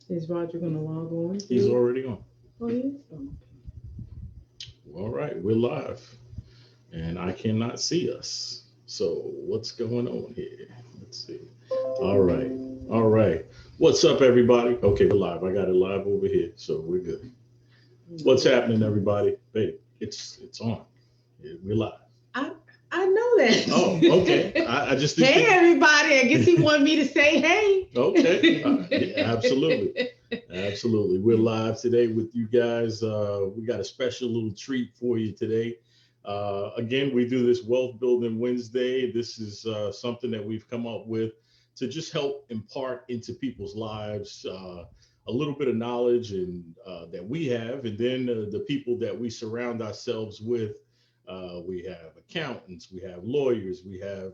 Is Roger gonna log on? He's already on. Oh, he is? Oh. All right, we're live, and I cannot see us. So what's going on here? Let's see. All right, all right. What's up, everybody? Okay, we're live. I got it live over here, so we're good. What's happening, everybody? Babe, it's on. We're live. I know that. Oh, okay. I just didn't Hey, think... everybody. I guess he wanted me to say hey. Okay. Yeah, absolutely. Absolutely. We're live today with you guys. We got a special little treat for you today. Again, we do this Wealth Building Wednesday. This is something that we've come up with to just help impart into people's lives a little bit of knowledge and that we have, and then the people that we surround ourselves with. We have accountants, we have lawyers, we have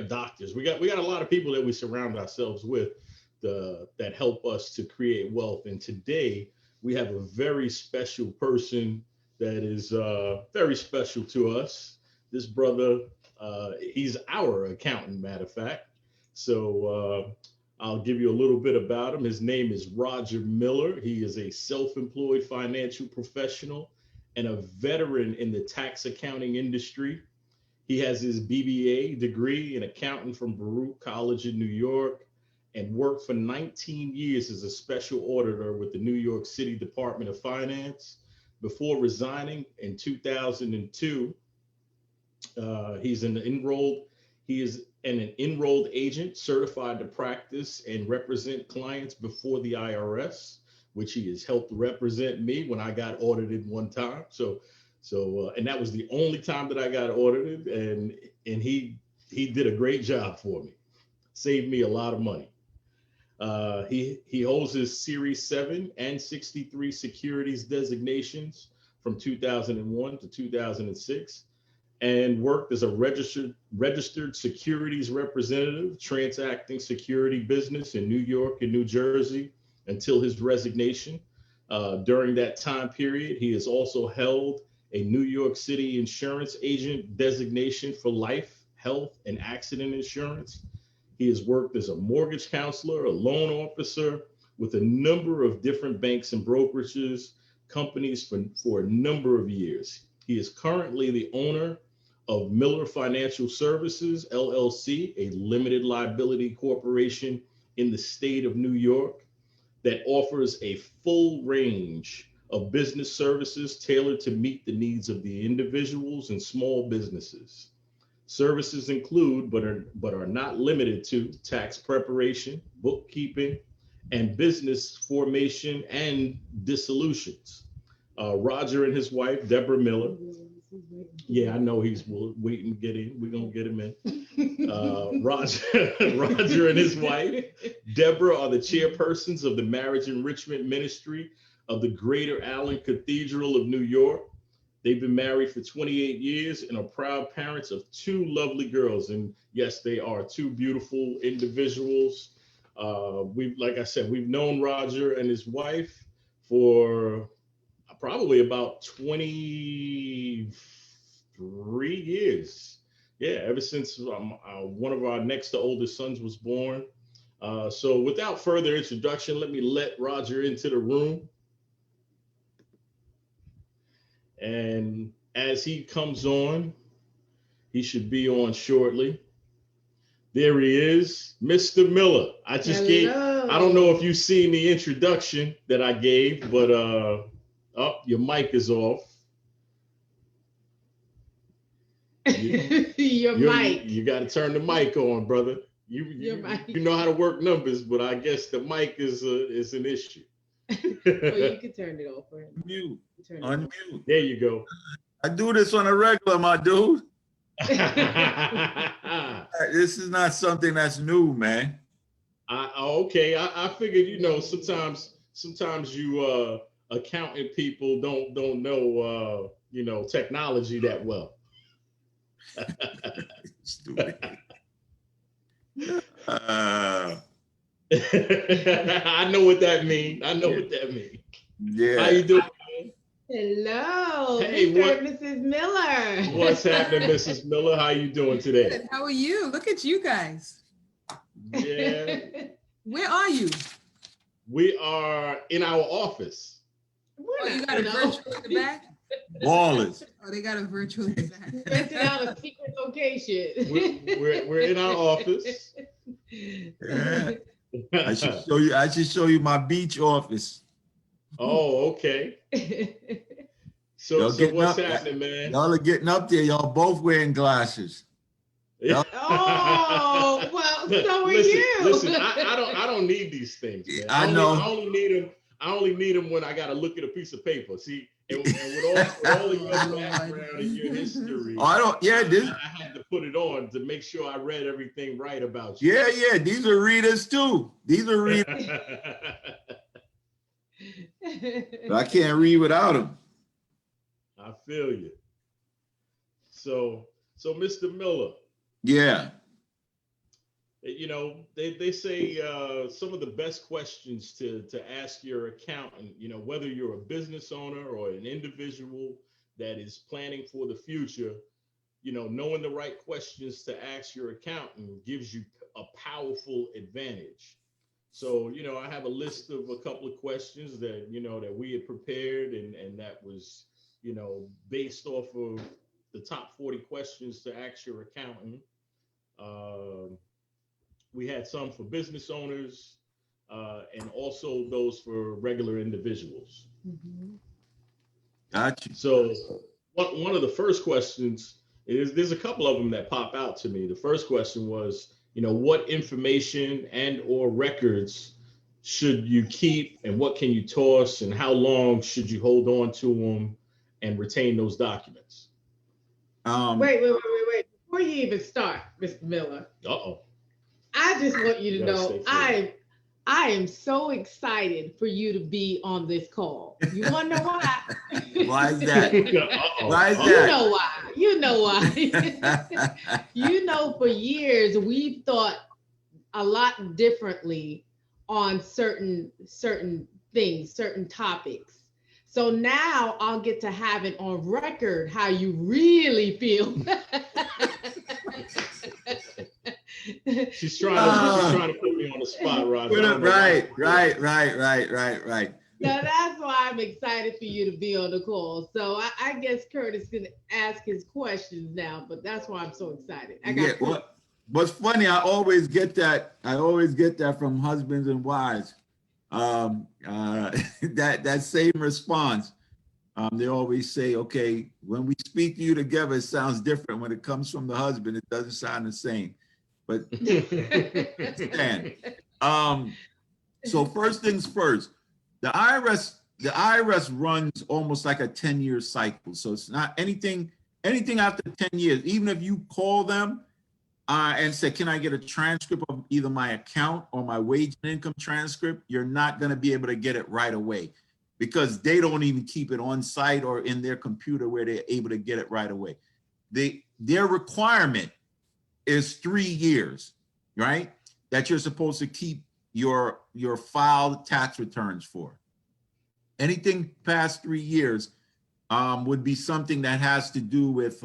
doctors. We got a lot of people that we surround ourselves with that help us to create wealth. And today we have a very special person that is very special to us. This brother, he's our accountant, matter of fact. So I'll give you a little bit about him. His name is Roger Miller. He is a self-employed financial professional and a veteran in the tax accounting industry. He has his BBA degree in accounting from Baruch College in New York and worked for 19 years as a special auditor with the New York City Department of Finance. Before resigning in 2002, he is an enrolled agent certified to practice and represent clients before the IRS, which he has helped represent me when I got audited one time. So and that was the only time that I got audited, and he did a great job for me, saved me a lot of money. He holds his Series 7 and 63 securities designations from 2001 to 2006, and worked as a registered securities representative, transacting security business in New York and New Jersey until his resignation. During that time period, he has also held a New York City insurance agent designation for life, health, and accident insurance. He has worked as a mortgage counselor, a loan officer with a number of different banks and brokerages, companies for a number of years. He is currently the owner of Miller Financial Services, LLC, a limited liability corporation in the state of New York that offers a full range of business services tailored to meet the needs of the individuals and small businesses. Services include, but are not limited to, tax preparation, bookkeeping, and business formation and dissolutions. Roger and his wife, Deborah Miller. Yeah, I know he's waiting to get in. We're going to get him in. Roger and his wife, Deborah, are the chairpersons of the Marriage Enrichment Ministry of the Greater Allen Cathedral of New York. They've been married for 28 years and are proud parents of two lovely girls. And yes, they are two beautiful individuals. Like I said, we've known Roger and his wife for probably about 23 years. Yeah, ever since one of our next to oldest sons was born. So without further introduction, let me let Roger into the room. And as he comes on, he should be on shortly. There he is, Mr. Miller. I don't know if you've seen the introduction that I gave, but your mic is off. Your mic. You got to turn the mic on, brother. You know how to work numbers, but I guess the mic is an issue. Well, you can turn it off. Mute. Unmute. There you go. I do this on a regular, my dude. This is not something that's new, man. Okay. I figured, sometimes you accounting people don't know technology that well. Stupid. I know what that means. Yeah. How you doing? Hello, Hey, Mr. and Mrs. Miller. What's happening, Mrs. Miller? How you doing today? Good. How are you? Look at you guys. Yeah. Where are you? We are in our office. We're You not got a in our virtual in the back? Ballers. Oh, they got a virtual in the back. rented out a secret location. We're in our office. Yeah. I should show you my beach office. Oh, okay. So Y'all getting what's up, happening, man? Y'all are getting up there. Y'all both wearing glasses. Oh, well, so are Listen, you. listen, I don't need these things, man. I know. I only need them when I gotta look at a piece of paper. See, and with all of your background and your history, Oh, I don't. Yeah, this. I had to put it on to make sure I read everything right about you. Yeah. These are readers too. These are readers. But I can't read without them. I feel you. So Mr. Miller, Yeah. you know, they say some of the best questions to ask your accountant, you know, whether you're a business owner or an individual that is planning for the future, you know, knowing the right questions to ask your accountant gives you a powerful advantage. So, you know, I have a list of a couple of questions that, you know, that we had prepared and that was, you know, based off of the top 40 questions to ask your accountant. We had some for business owners and also those for regular individuals. Mhm. Gotcha. So one of the first questions is, there's a couple of them that pop out to me. The first question was, you know, what information and or records should you keep and what can you toss and how long should you hold on to them and retain those documents? Wait. Before you even start, Mr. Miller, Uh-oh. I just want you to You gotta know stay focused. I am so excited for you to be on this call. You want to know why? Why is that? Uh-oh. Why is You that? know why. You know why. You know, for years we've thought a lot differently on certain things, certain topics. So now I'll get to have it on record how you really feel. She's trying to put me on the spot, Rob. Right. So that's why I'm excited for you to be on the call. So I guess Curtis can ask his questions now, but that's why I'm so excited. Yeah, what's funny, I always get that from husbands and wives. That same response. They always say, okay, when we speak to you together, it sounds different. When it comes from the husband, it doesn't sound the same. But so first things first, the IRS runs almost like a 10-year cycle. So it's not anything after 10 years, even if you call them and say, can I get a transcript of either my account or my wage and income transcript? You're not going to be able to get it right away because they don't even keep it on site or in their computer where they're able to get it right away. Their requirement is 3 years, right? That you're supposed to keep your filed tax returns for. Anything past 3 years would be something that has to do with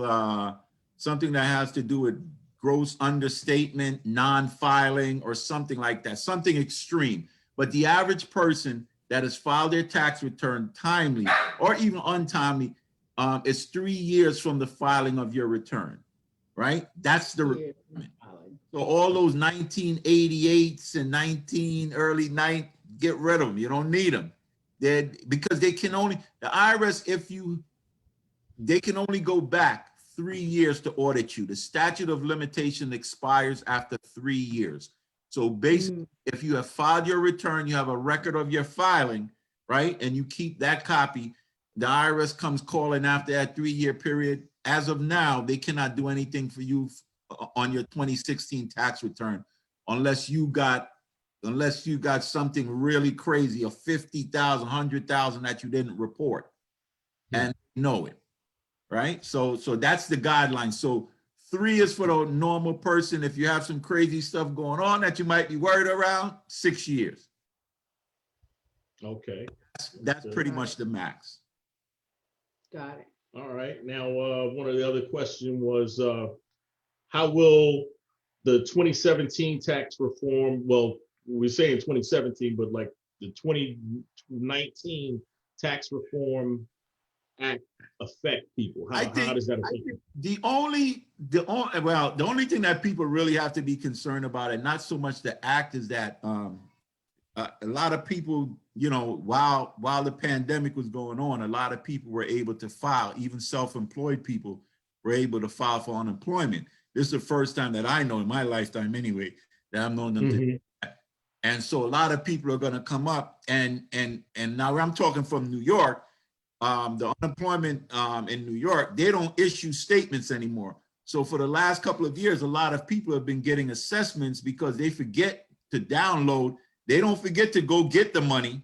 gross understatement, non-filing, or something like that, something extreme. But the average person that has filed their tax return timely or even untimely is 3 years from the filing of your return, right? That's the requirement. So all those 1988s and early 90s, get rid of them. You don't need them. Because the IRS, they can only go back 3 years to audit you. The statute of limitation expires after 3 years. So basically, if you have filed your return, you have a record of your filing, right? And you keep that copy, the IRS comes calling after that 3-year period. As of now, they cannot do anything for you on your 2016 tax return unless you got something really crazy of 50,000, 100,000 that you didn't report and know it, right? So that's the guideline. So 3 is for the normal person. If you have some crazy stuff going on that you might be worried around, 6 years. Okay. That's pretty much the max. Got it. All right. Now, one of the other questions was, how will the 2017 tax reform, well, we're saying 2017, but like the 2019 tax reform act affect people? How does that affect people? The only thing that people really have to be concerned about, and not so much the act, is that a lot of people, you know, while the pandemic was going on, a lot of people were able to file. Even self-employed people were able to file for unemployment. This is the first time that I know in my lifetime, anyway, that I've known them to do that. And so a lot of people are going to come up, and now I'm talking from New York. The unemployment in New York, they don't issue statements anymore. So for the last couple of years, a lot of people have been getting assessments because they forget to download. They don't forget to go get the money,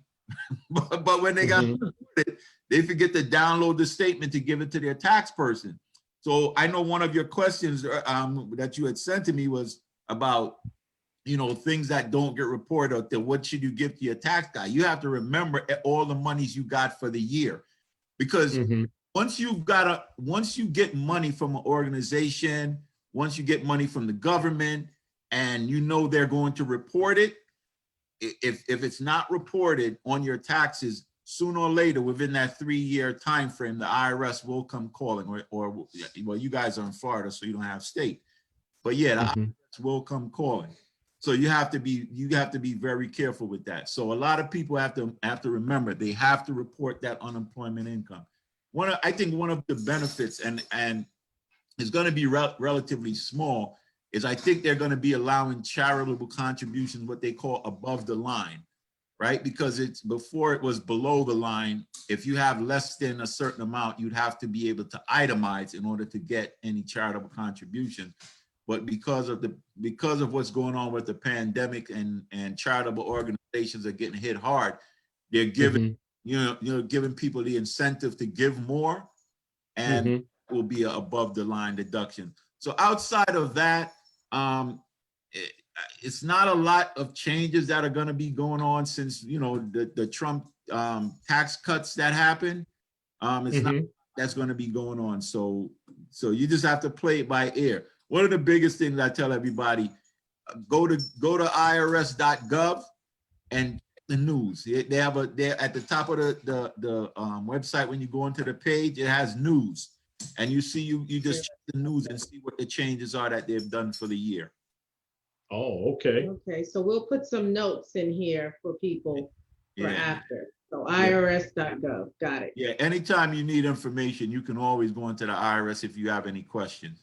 but when they got it, they forget to download the statement to give it to their tax person. So I know one of your questions that you had sent to me was about, you know, things that don't get reported, or what should you give to your tax guy? You have to remember all the monies you got for the year. Because once you get money from an organization, once you get money from the government, and you know they're going to report it, if it's not reported on your taxes, sooner or later, within that 3-year time frame, the IRS will come calling, or well, you guys are in Florida, so you don't have state, but yeah, the IRS will come calling. So you have to be very careful with that. So a lot of people have to remember they have to report that unemployment income. I think one of the benefits, and it's going to be relatively small, is I think they're going to be allowing charitable contributions, what they call above the line, right? Because before it was below the line. If you have less than a certain amount, you'd have to be able to itemize in order to get any charitable contribution. But because of what's going on with the pandemic, and charitable organizations are getting hit hard, they're giving giving people the incentive to give more, and it will be an above the line deduction. So outside of that, it's not a lot of changes that are going to be going on since, you know, the Trump tax cuts that happened. It's not that's going to be going on. So you just have to play it by ear. One of the biggest things I tell everybody, go to irs.gov and the news. They're at the top of the website. When you go into the page, it has news, and you just check the news and see what the changes are that they've done for the year. Oh, okay. Okay, so we'll put some notes in here for people for after. So irs.gov, got it. Yeah, anytime you need information, you can always go into the IRS if you have any questions.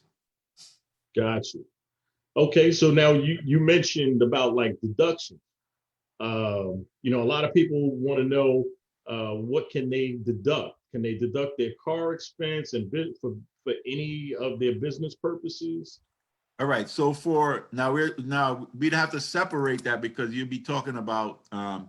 Gotcha. Okay, so now you mentioned about like deductions. You know, a lot of people want to know what can they deduct? Can they deduct their car expense and for any of their business purposes? All right, so we'd have to separate that, because you'd be talking about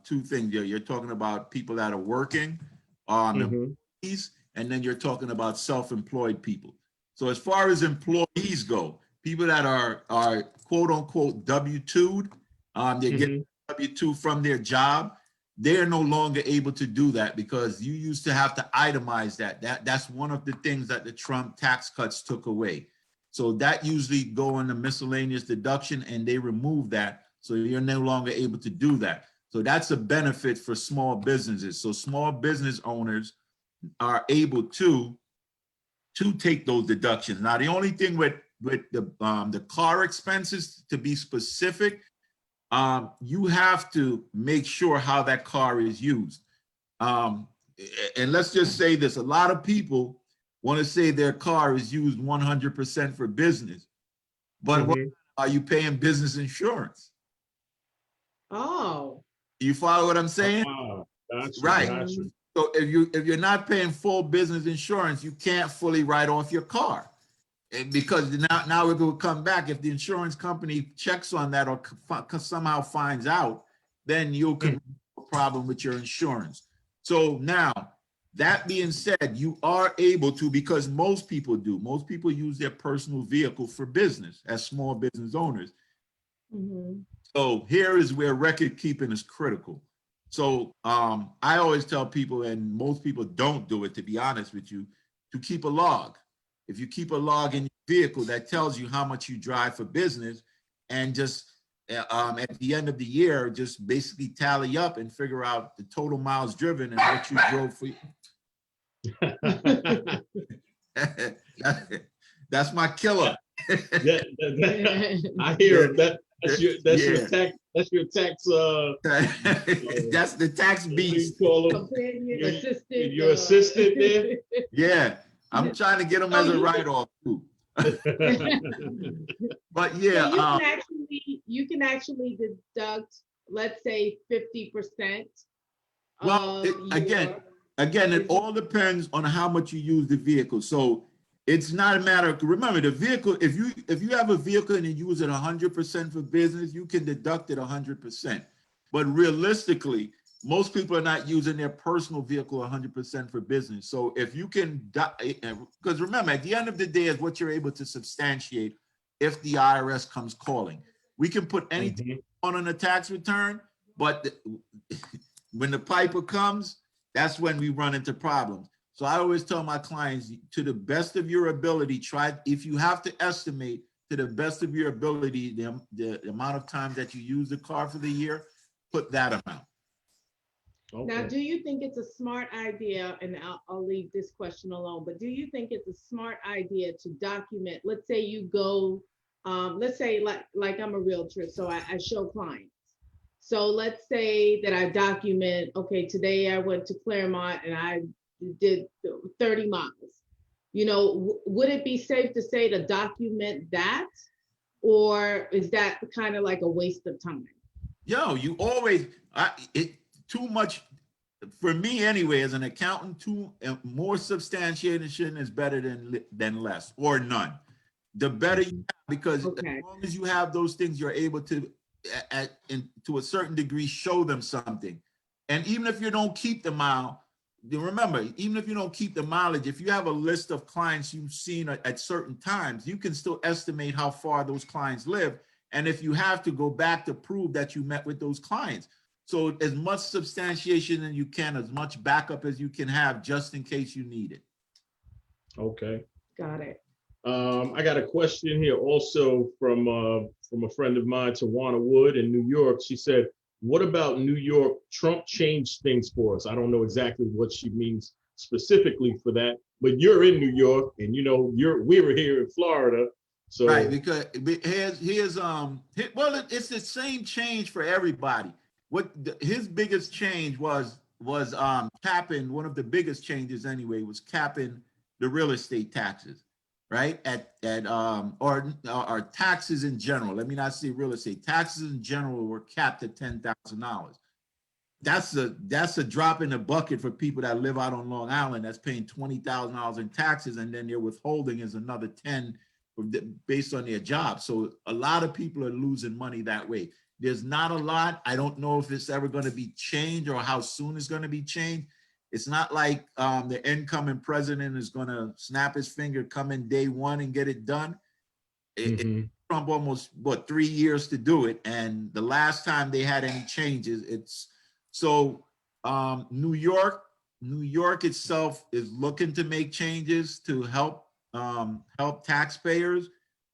two things. You're talking about people that are working on employees, and then you're talking about self-employed people. So as far as employees go, people that are quote unquote W-2'd, they're getting W-2 from their job, they're no longer able to do that, because you used to have to itemize that's one of the things that the Trump tax cuts took away. So that usually go in the miscellaneous deduction, and they remove that, so you're no longer able to do that. So that's a benefit for small businesses. So small business owners are able to take those deductions. Now, the only thing with the car expenses, to be specific, you have to make sure how that car is used. And let's just say this, a lot of people want to say their car is used 100% for business, but what are you paying business insurance? Oh. You follow what I'm saying? Gotcha, right. Gotcha. So if you're not paying full business insurance, you can't fully write off your car. And because now it will come back. If the insurance company checks on that, or somehow finds out, then you'll have a problem with your insurance. So now, that being said, you are able to, because most people use their personal vehicle for business as small business owners. So here is where record keeping is critical. So I always tell people, and most people don't do it, to be honest with you, to keep a log. If you keep a log in your vehicle, that tells you how much you drive for business, and at the end of the year, just basically tally up and figure out the total miles driven and what you drove for. That's my killer. I hear that. That's your tax. That's your tax. That's the tax beast. Companion, assistant. Your assistant there. Yeah, I'm trying to get them as a write-off too. But yeah, so you can actually deduct, let's say 50%. Well, again, it all depends on how much you use the vehicle. So it's not a matter. Remember, the vehicle. If you have a vehicle and you use it 100% for business, you can deduct it 100%. But realistically, most people are not using their personal vehicle 100% for business. So if you can, because remember, at the end of the day, is what you're able to substantiate if the IRS comes calling. We can put anything on a tax return, but when the piper comes, that's when we run into problems. So I always tell my clients, to the best of your ability, try, if you have to estimate to the best of your ability, the amount of time that you use the car for the year, put that amount. Okay. Now, do you think it's a smart idea, and I'll leave this question alone, but do you think it's a smart idea to document, let's say you go, let's say like I'm a realtor, so I show clients. So let's say that I document, okay, today I went to Claremont and I did 30 miles. You know, would it be safe to say to document that? Or is that kind of like a waste of time? Yo, you always, too much, for me anyway, as an accountant, more substantiation is better than less or none. The better you have, because as long as you have those things, you're able to, to a certain degree, show them something. And even if you don't keep the mile, remember, even if you don't keep the mileage, if you have a list of clients you've seen at certain times, you can still estimate how far those clients live. And if you have to go back to prove that you met with those clients. So as much substantiation as you can, as much backup as you can have, just in case you need it. Okay. Got it. I got a question here also from a friend of mine, Tawana Wood in New York. She said, what about New York? Trump changed things for us. I don't know exactly what she means specifically for that, but you're in New York and we were here in Florida. So right, because well, it's the same change for everybody. His biggest change was capping, one of the biggest changes anyway, was capping the real estate taxes, right? Or taxes in general. Let me not say real estate. Taxes in general were capped at $10,000. That's a drop in the bucket for people that live out on Long Island that's paying $20,000 in taxes, and then their withholding is another 10 based on their job. So a lot of people are losing money that way. There's not a lot. I don't know if it's ever going to be changed or how soon it's going to be changed. It's not like the incoming president is going to snap his finger, come in day one and get it done. Trump almost, 3 years to do it. And the last time they had any changes, New York itself is looking to make changes to help taxpayers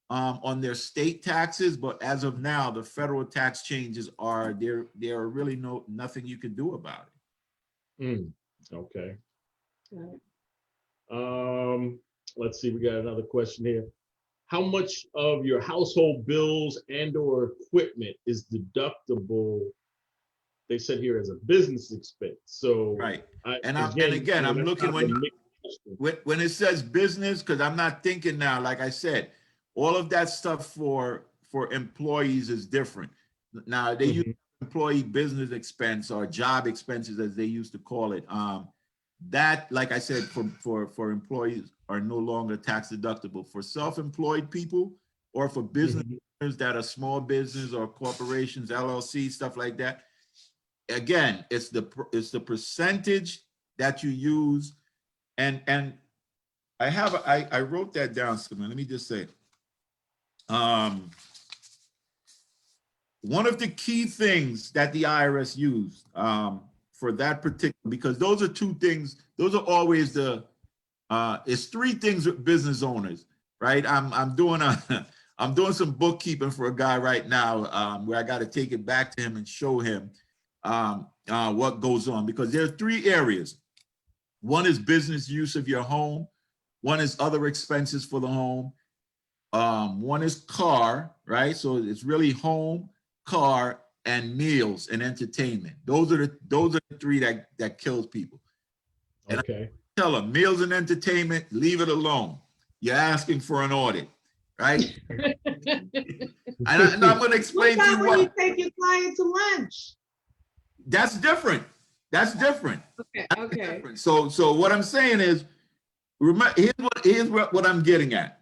on their state taxes, but as of now, the federal tax changes are there are really nothing you can do about it. Okay. Let's see, we got another question here. How much of your household bills and or equipment is deductible? They said here as a business expense. So right. Again, I'm looking when it says business, because I'm not thinking now, like I said, all of that stuff for employees is different. Now they use employee business expense or job expenses, as they used to call it. That, like I said, for employees are no longer tax deductible. For self-employed people or for business owners that are small business or corporations, LLC, stuff like that. Again, it's the percentage that you use, and I wrote that down somewhere. Let me just say. One of the key things that the IRS used for that particular, because those are two things, those are always it's three things with business owners, right? I'm doing I'm doing some bookkeeping for a guy right now where I got to take it back to him and show him what goes on, because there are 3 areas. One is business use of your home. One is other expenses for the home. One is car, right? So it's really home, car, and meals and entertainment. Those are the 3 that kills people. And Okay. I tell them, meals and entertainment, leave it alone. You're asking for an audit, right? And I'm going to explain What to you about when you what. take your client to lunch? That's different. That's different. Okay, That's okay. different. So what I'm saying is, remember, here's what I'm getting at.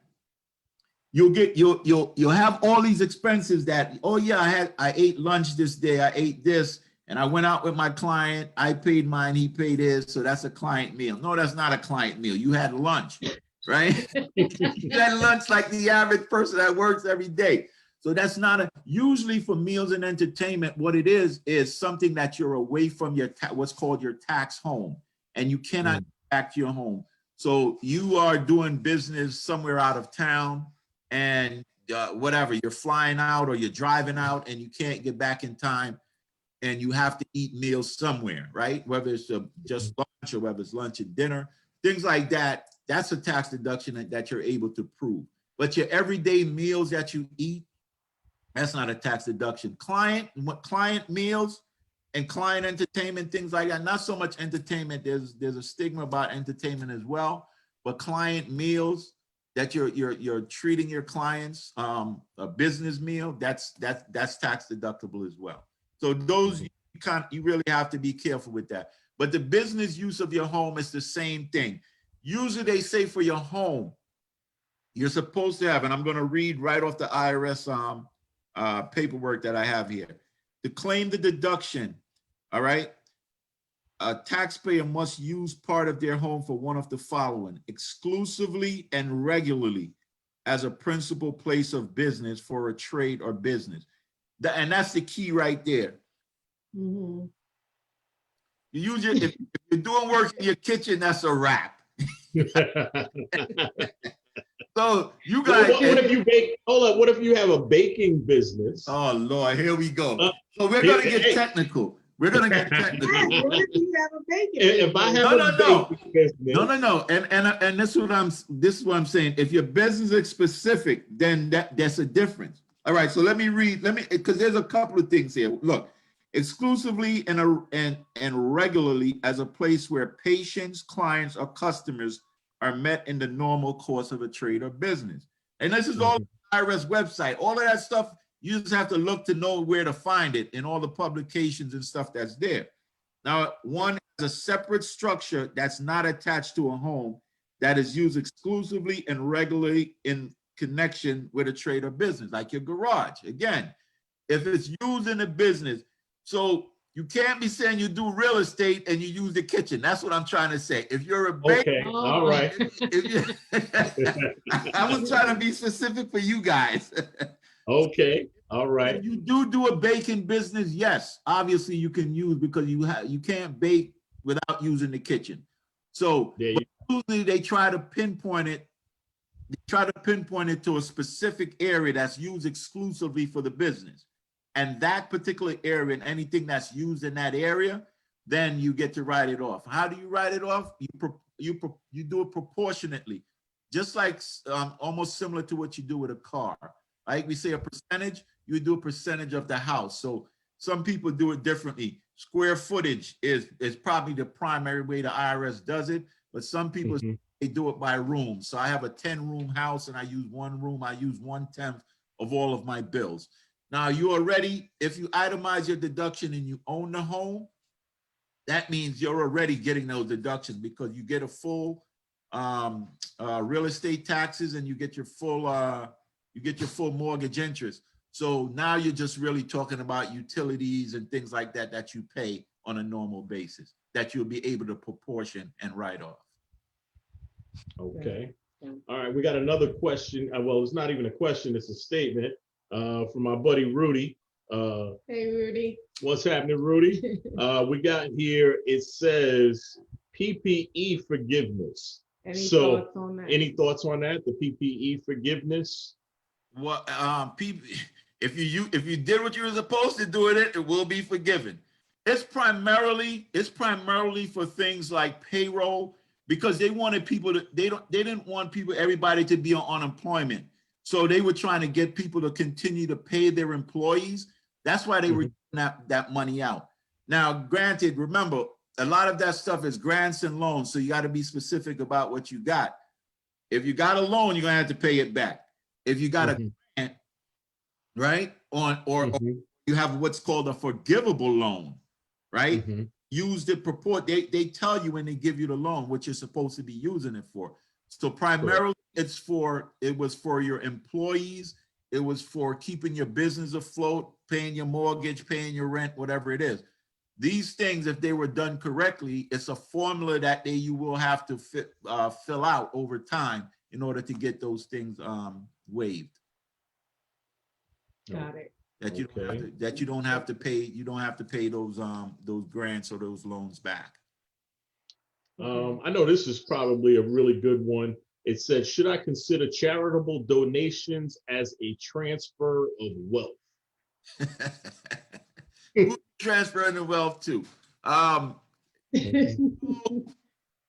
You'll have all these expenses that, oh yeah, I ate lunch this day, I ate this, and I went out with my client, I paid mine, he paid his, so that's a client meal. No, that's not a client meal. You had lunch, right? You had lunch like the average person that works every day. So that's not usually for meals and entertainment, what it is something that you're away from your what's called your tax home, and you cannot get back to your home. So you are doing business somewhere out of town, and whatever, you're flying out or you're driving out and you can't get back in time, and you have to eat meals somewhere, right? Whether it's just lunch or whether it's lunch and dinner, things like that, that's a tax deduction that you're able to prove. But your everyday meals that you eat, that's not a tax deduction. Client meals and client entertainment, things like that, not so much entertainment. There's a stigma about entertainment as well, but client meals that you're treating your clients, a business meal, that's tax deductible as well. So those you really have to be careful with that. But the business use of your home is the same thing. Usually they say for your home, you're supposed to have, and I'm going to read right off the IRS paperwork that I have here. To claim the deduction, all right, a taxpayer must use part of their home for one of the following: exclusively and regularly as a principal place of business for a trade or business. And that's the key right there. Mm-hmm. You use it if you're doing work in your kitchen, that's a wrap. So you guys, what if you bake? Hold up. What if you have a baking business? Oh Lord, here we go. So we're gonna get technical. We're gonna get technical. What if you have a baking If I have baking business, no. And this is what I'm saying. If your business is specific, then that's a difference. All right. So let me because there's a couple of things here. Look, exclusively and regularly as a place where patients, clients, or customers are met in the normal course of a trade or business. And this is all on the IRS website. All of that stuff, you just have to look to know where to find it in all the publications and stuff that's there. Now, one is a separate structure that's not attached to a home that is used exclusively and regularly in connection with a trade or business, like your garage. Again, if it's used in a business, so you can't be saying you do real estate and you use the kitchen. That's what I'm trying to say. If you're a baker, okay, all right. I was trying to be specific for you guys. Okay, all right. If you do a baking business, yes, obviously you can use, because you can't bake without using the kitchen. So usually they try to pinpoint it. They try to pinpoint it to a specific area that's used exclusively for the business. And that particular area and anything that's used in that area, then you get to write it off. How do you write it off? You do it proportionately, just like almost similar to what you do with a car. Like we say a percentage, you do a percentage of the house. So some people do it differently. Square footage is probably the primary way the IRS does it, but some people they do it by room. So I have a 10-room house and I use one room. I use 1/10 of all of my bills. Now you already, if you itemize your deduction and you own the home, that means you're already getting those deductions, because you get a full real estate taxes and you get your full mortgage interest. So now you're just really talking about utilities and things like that that you pay on a normal basis that you'll be able to proportion and write off. Okay. All right. We got another question. Well, it's not even a question. It's a statement from my buddy Rudy. Hey, Rudy. What's happening, Rudy? We got here, it says PPE forgiveness. Any thoughts on that? Any thoughts on that? The PPE forgiveness? what people, if you did what you were supposed to do in it, it will be forgiven. It's primarily for things like payroll, because they wanted people to, they didn't want everybody to be on unemployment. So they were trying to get people to continue to pay their employees. That's why they were giving that money out. Now, granted, remember, a lot of that stuff is grants and loans, so you got to be specific about what you got. If you got a loan, you're gonna have to pay it back. If you got a grant, right, or you have what's called a forgivable loan, right? Use the purport. They tell you when they give you the loan what you're supposed to be using it for. So primarily it was for your employees. It was for keeping your business afloat, paying your mortgage, paying your rent, whatever it is. These things, if they were done correctly, it's a formula that you will have to fill out over time in order to get those things waived. Got it. That you don't have to pay those grants or those loans back. I know this is probably a really good one. It says, should I consider charitable donations as a transfer of wealth? Who's transferring the wealth to?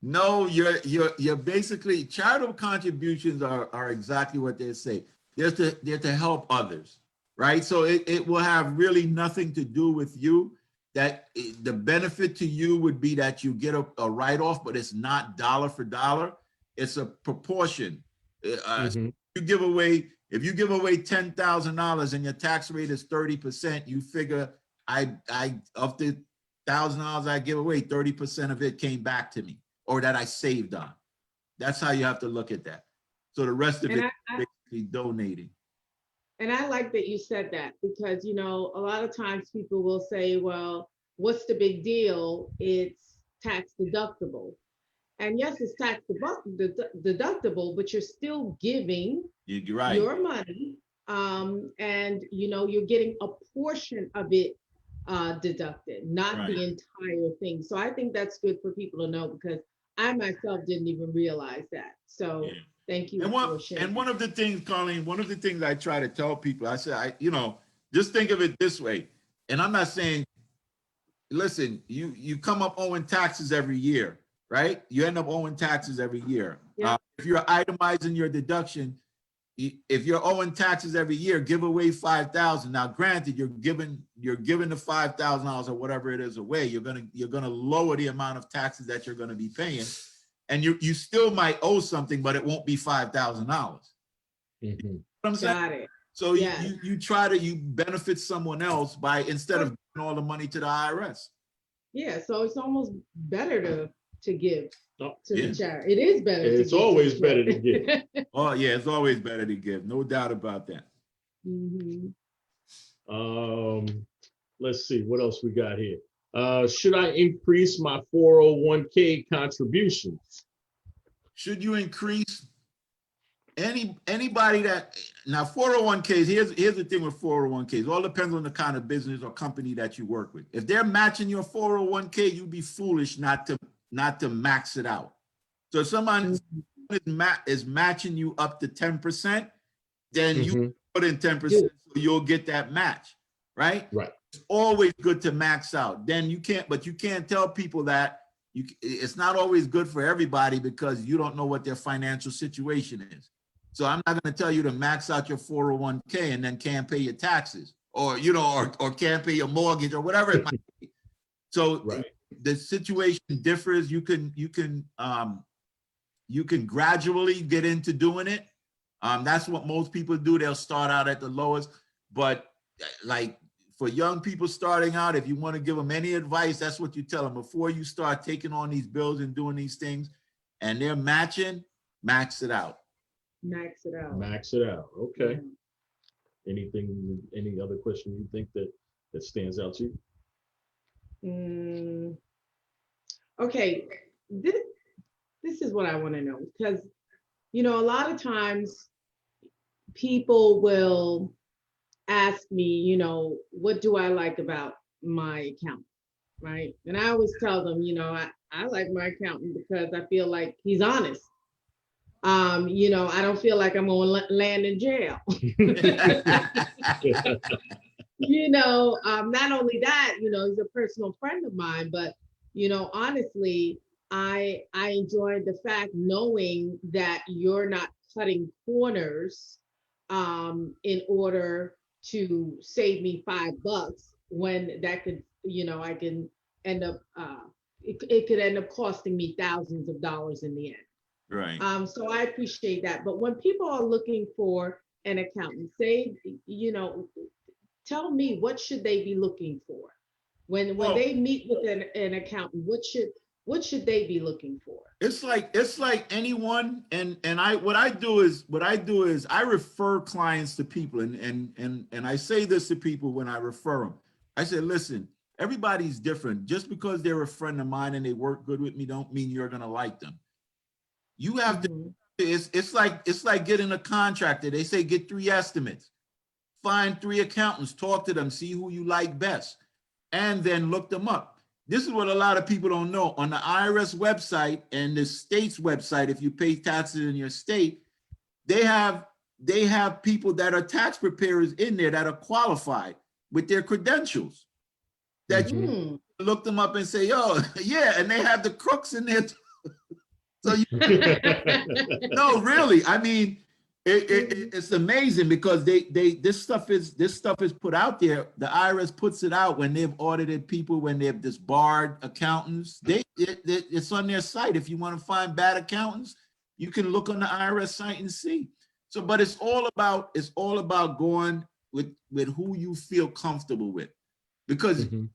No, you're basically, charitable contributions are exactly what they say. They're to help others, right? So it will have really nothing to do with you. That the benefit to you would be that you get a write-off, but it's not dollar for dollar. It's a proportion. If you give away $10,000 and your tax rate is 30%, you figure I of the $1,000 I give away, 30% of it came back to me, or that I saved on. That's how you have to look at that. So the rest of it is basically donating. And I like that you said that, because, you know, a lot of times people will say, well, what's the big deal? It's tax deductible. And yes, it's tax deductible, but you're still giving your money. And, you know, you're getting a portion of it deducted, not the entire thing. So I think that's good for people to know, because I myself didn't even realize that. So thank you for sharing. And one of the things, Colleen, I try to tell people, I say, just think of it this way. And I'm not saying, listen, you come up owing taxes every year, right? You end up owing taxes every year. If you're itemizing your deduction, if you're owing taxes every year, give away $5,000. Now, granted, you're giving the $5,000 or whatever it is away. You're gonna lower the amount of taxes that you're gonna be paying, and you still might owe something, but it won't be $5,000. You know what I'm saying? Got it. So you benefit someone else by, instead of giving all the money to the IRS. Yeah, so it's almost better to give to the charity. It is better. It's always better to give. Oh yeah, it's always better to give. No doubt about that. Let's see what else we got here. Should I increase my 401k contributions? Should you increase anybody that, now 401ks, here's the thing with 401ks. It all depends on the kind of business or company that you work with. If they're matching your 401k, you'd be foolish not to max it out. So if someone is matching you up to 10%, then you put in 10%, so you'll get that match, right? Right. It's always good to max out. Then you can't tell people that it's not always good for everybody, because you don't know what their financial situation is. So I'm not going to tell you to max out your 401k and then can't pay your taxes, or or can't pay your mortgage or whatever it might be. So the situation differs. You can gradually get into doing it. That's what most people do. They'll start out at the lowest, but like for young people starting out, if you want to give them any advice, that's what you tell them before you start taking on these bills and doing these things, and they're matching, max it out. Max it out. Max it out. Okay. Any other question you think that stands out to you? Okay. This is what I want to know, because, a lot of times people will ask me, what do I like about my accountant, right? And I always tell them, I like my accountant because I feel like he's honest. You know, I don't feel like I'm gonna land in jail. You know, not only that, you know, he's a personal friend of mine, but you know, honestly, I enjoyed the fact knowing that you're not cutting corners in order to save me $5 when that could, you know, I can end up it could end up costing me thousands of dollars in the end. Right. So I appreciate that. But when people are looking for an accountant, say, you know, tell me what should they be looking for when Well, they meet with an accountant, what should they be looking for? it's like anyone, and I what I do is I refer clients to people, and I say this to people when I refer them. I say, listen, everybody's different. Just because they're a friend of mine and they work good with me, don't mean you're gonna like them. You have to. Mhm. It's like getting a contractor. They say get 3 estimates, find 3 accountants, talk to them, see who you like best, and then look them up. This is what a lot of people don't know. On the IRS website and the state's website, if you pay taxes in your state, they have people that are tax preparers in there that are qualified with their credentials. That you Mm. look them up and say, oh, yeah, and they have the crooks in there. So you no, really. I mean, it's amazing because this stuff is put out there. The IRS puts it out when they've audited people, when they've disbarred accountants. It's on their site. If you want to find bad accountants, you can look on the IRS site and see. So, but it's all about going with who you feel comfortable with, because Mhm.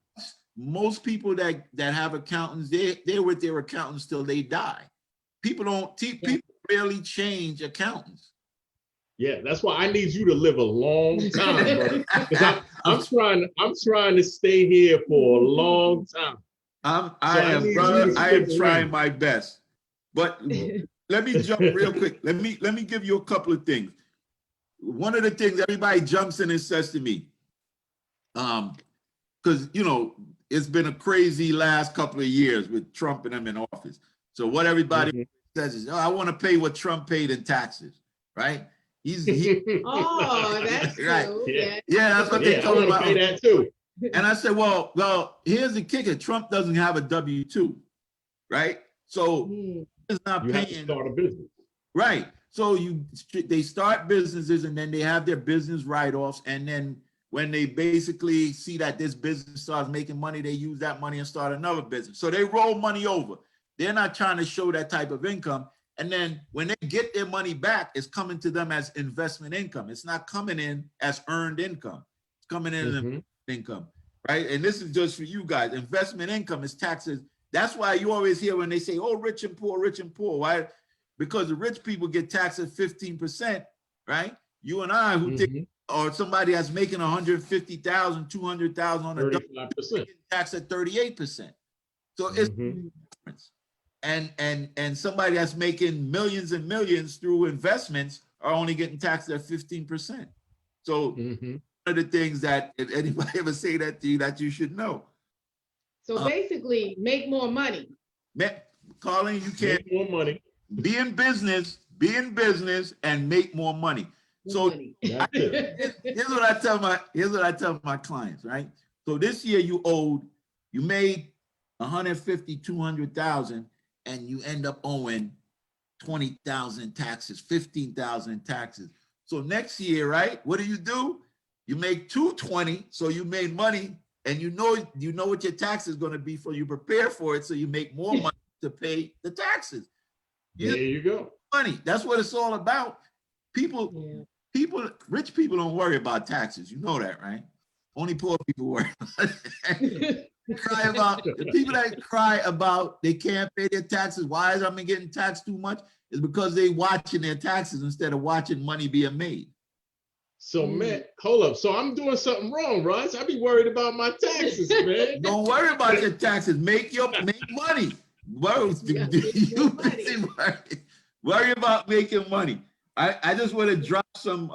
most people that have accountants, they're with their accountants till they die. People rarely change accountants. Yeah, that's why I need you to live a long time, brother. Because I'm, I'm trying to stay here for a long time. I So I am, need you to brother. I stick am trying around. my best. But let me jump real quick. Let me give you a couple of things. One of the things everybody jumps in and says to me, because it's been a crazy last couple of years with Trump and them in office. So what everybody Mhm. says is, oh, I want to pay what Trump paid in taxes, right? He Oh, that's right. true. Yeah, Yeah. Yeah, that's what they yeah, I told want to pay about. that too. And I said, well, here's the kicker. Trump doesn't have a W-2, right? So Mm. he's not You have to paying, start a business. right? So they start businesses and then they have their business write-offs, and then when they basically see that this business starts making money, they use that money and start another business. So they roll money over. They're not trying to show that type of income. And then when they get their money back, it's coming to them as investment income. It's not coming in as earned income. It's coming in as Hmm. income, right? And this is just for you guys. Investment income is taxes. That's why you always hear when they say, oh, rich and poor, rich and poor. Why? Because the rich people get taxed at 15%, right? You and I, who think, Hmm. or somebody that's making 150,000, 200,000 on a dollar, 35%. getting taxed at 38%. So it's Hmm. Mm. difference. And somebody that's making millions and millions through investments are only getting taxed at 15%. So Hmm. one of the things that if anybody ever say that to you, that you should know. So Uh, basically, make more money. Colin, you can't Make more money. be in business and make more money. More So money. That's it. here's what I tell my clients, right? So this year you made 150, 200,000, and you end up owing 20,000 taxes, 15,000 taxes. So next year, right? What do? You make 220, so you made money, and you know what your tax is going to be, for you prepare for it, so you make more money to pay the taxes. There You you go. money. That's what it's all about. People, Yeah. rich people don't worry about taxes. You know that, right? Only poor people worry about it. Cry about the people that cry about they can't pay their taxes. Why is I getting taxed too much? Is because they watching their taxes instead of watching money being made. So, Mm. man, hold up. So I'm doing something wrong, Russ. I be worried about my taxes, man. Don't worry about your taxes. Make money. Yeah, make more You money. busy worry about making money. I just want to drop some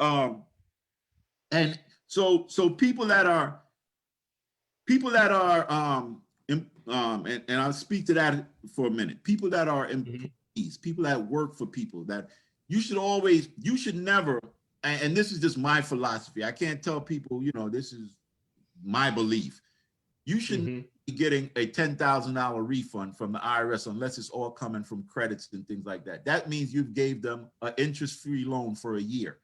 and so people that are and I'll speak to that for a minute. People that are Mhm. people that work for people, that you should never, and this is just my philosophy. I can't tell people, this is my belief. You shouldn't be getting a $10,000 refund from the IRS unless it's all coming from credits and things like that. That means you gave them an interest-free loan for a year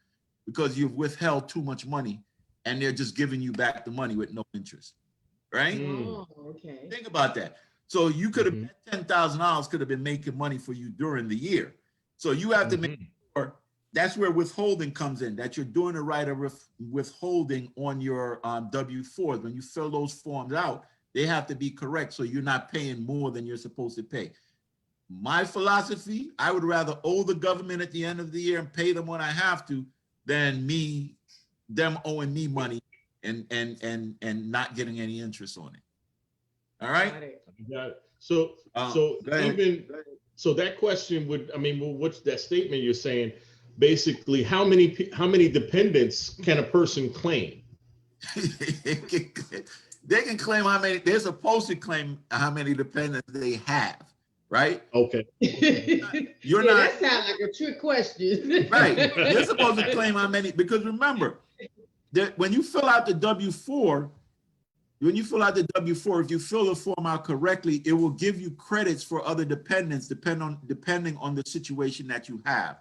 because you've withheld too much money and they're just giving you back the money with no interest, right? Oh, okay. Think about that. So you could have, $10,000 could have been making money for you during the year. So you have to make sure, that's where withholding comes in, that you're doing the right of withholding on your W-4s. When you fill those forms out, they have to be correct so you're not paying more than you're supposed to pay. My philosophy, I would rather owe the government at the end of the year and pay them when I have to than them owing me money and not getting any interest on it. All right? Got it. So that question would, what's that statement you're saying? Basically, how many dependents can a person claim? They can claim how many, they're supposed to claim how many dependents they have, right? Okay. You're not. That sounds like a trick question. Right. You're supposed to claim how many, because remember, that when you fill out the W-4, if you fill the form out correctly, it will give you credits for other dependents depending on the situation that you have.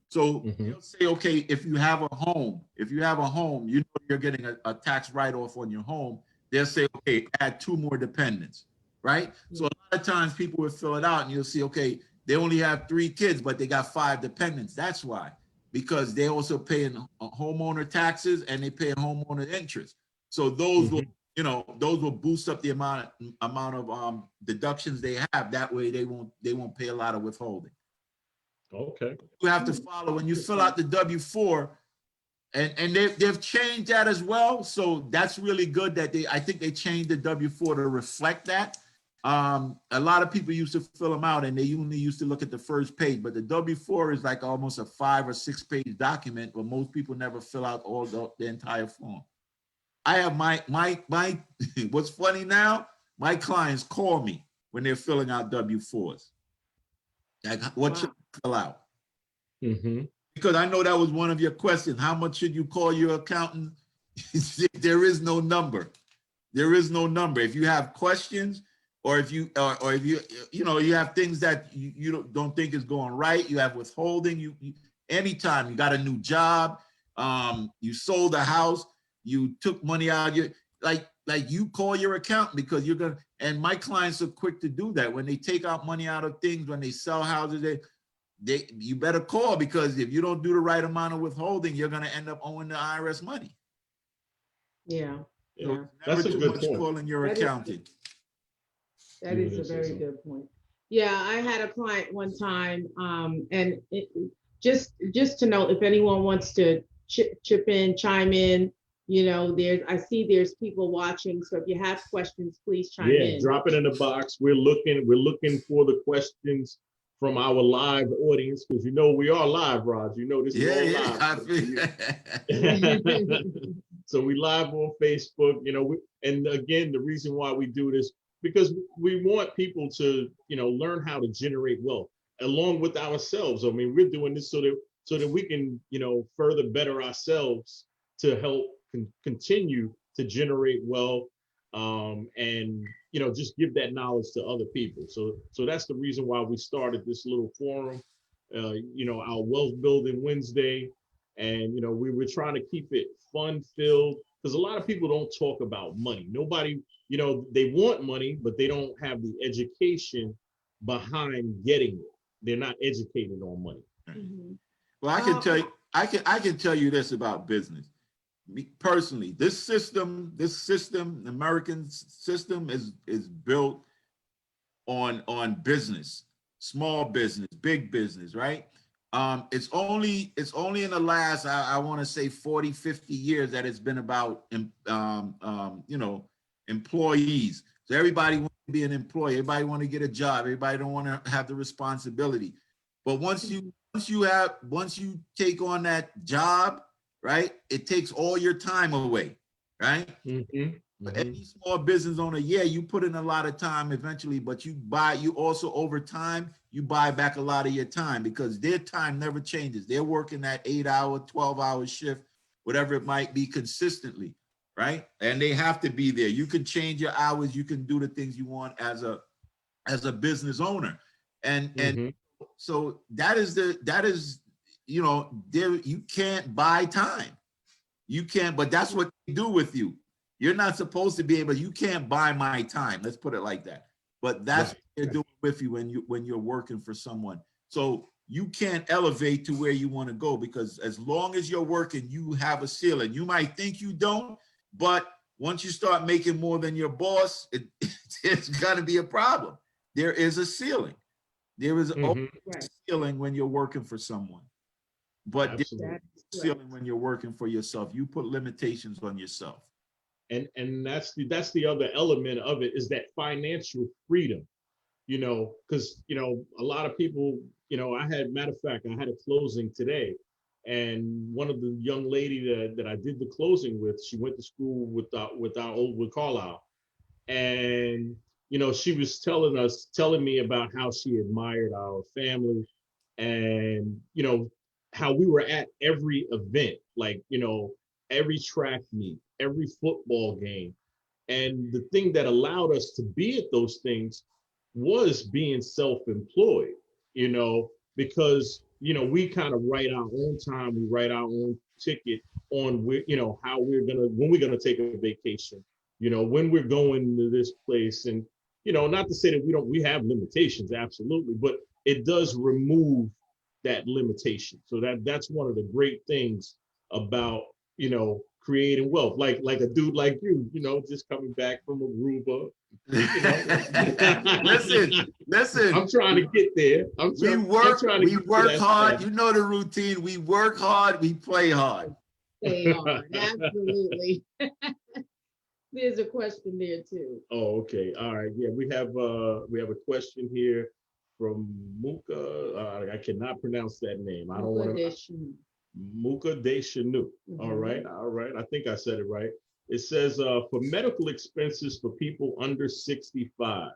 So they'll say, okay, if you have a home, you're getting a tax write-off on your home. They'll say, okay, add 2 more dependents, right? So a lot of times people will fill it out and you'll see, okay, they only have 3 kids, but they got 5 dependents. That's why, because they also paying homeowner taxes and they pay homeowner interest. So those will boost up the amount of deductions they have. That way they won't pay a lot of withholding. Okay. You have to follow when you fill out the W-4, and they've changed that as well. So that's really good that I think they changed the W-4 to reflect that. A lot of people used to fill them out and they only used to look at the first page, but the W-4 is like almost a 5 or 6 page document, but most people never fill out all the entire form. I have my what's funny now, my clients call me when they're filling out W-4s. Like, what should I fill out? Because I know that was one of your questions. How much should you call your accountant? There is no number. There is no number. If you have questions, or if you you have things that you don't think is going right, you have withholding. You anytime you got a new job, you sold a house, you took money out, you call your accountant, because you're gonna. And my clients are quick to do that when they take out money out of things, when they sell houses. You better call, because if you don't do the right amount of withholding, you're gonna end up owing the IRS money. Yeah. So That's a good much point. calling your accountant. That is a very good point. Yeah, I had a client one time, and just to know, if anyone wants to chip in, chime in, I see there's people watching. So if you have questions, please chime in. Drop it in the box. We're looking for the questions from our live audience, because we are live, Raj. This is all live. So we live on Facebook. And again, the reason why we do this, because we want people to learn how to generate wealth along with ourselves. We're doing this so that we can further better ourselves to help continue to generate wealth, and just give that knowledge to other people. So that's the reason why we started this little forum, our Wealth Building Wednesday. And we were trying to keep it fun filled, because a lot of people don't talk about money. Nobody, they want money, but they don't have the education behind getting it. They're not educated on money. Well, I can tell you, I can tell you this about business. Me personally, this system, the American system is built on business, small business, big business, right? It's only in the last, I want to say 40, 50 years that it's been about, employees. So everybody wants to be an employee. Everybody want to get a job. Everybody don't want to have the responsibility. But once you take on that job, right, it takes all your time away, right? any small business owner, yeah, you put in a lot of time eventually, but you also over time, you buy back a lot of your time because their time never changes. They're working that 8-hour, 12-hour shift, whatever it might be consistently, right? And they have to be there. You can change your hours. You can do the things you want as a business owner. And so that is, there, you can't buy time. You can't, but that's what they do with you. You're not supposed to be able, you can't buy my time. Let's put it like that. But that's what they're doing with you when you're working for someone. So you can't elevate to where you want to go because as long as you're working, you have a ceiling. You might think you don't, but once you start making more than your boss, it's going to be a problem. There is a ceiling. There is a ceiling when you're working for someone. But there's a ceiling when you're working for yourself. You put limitations on yourself. And that's the other element of it is that financial freedom, because a lot of people, matter of fact, I had a closing today, and one of the young lady that I did the closing with, she went to school with Carlisle, and she was telling me about how she admired our family, and how we were at every event, like every track meet, every football game. And the thing that allowed us to be at those things was being self-employed, because we kind of write our own time, we write our own ticket on how when we're gonna take a vacation, when we're going to this place. And not to say that we have limitations, absolutely, but it does remove that limitation. So that's one of the great things about creating wealth, like a dude like you, just coming back from Aruba. Listen. I'm trying to get there. We work hard. You know the routine. We work hard. We play hard. Play hard. Absolutely. There's a question there too. Oh, okay. All right. Yeah, we have a question here from Muka. I cannot pronounce that name. I don't want to. Muka Deshanu. All right. I think I said it right. It says, for medical expenses for people under 65,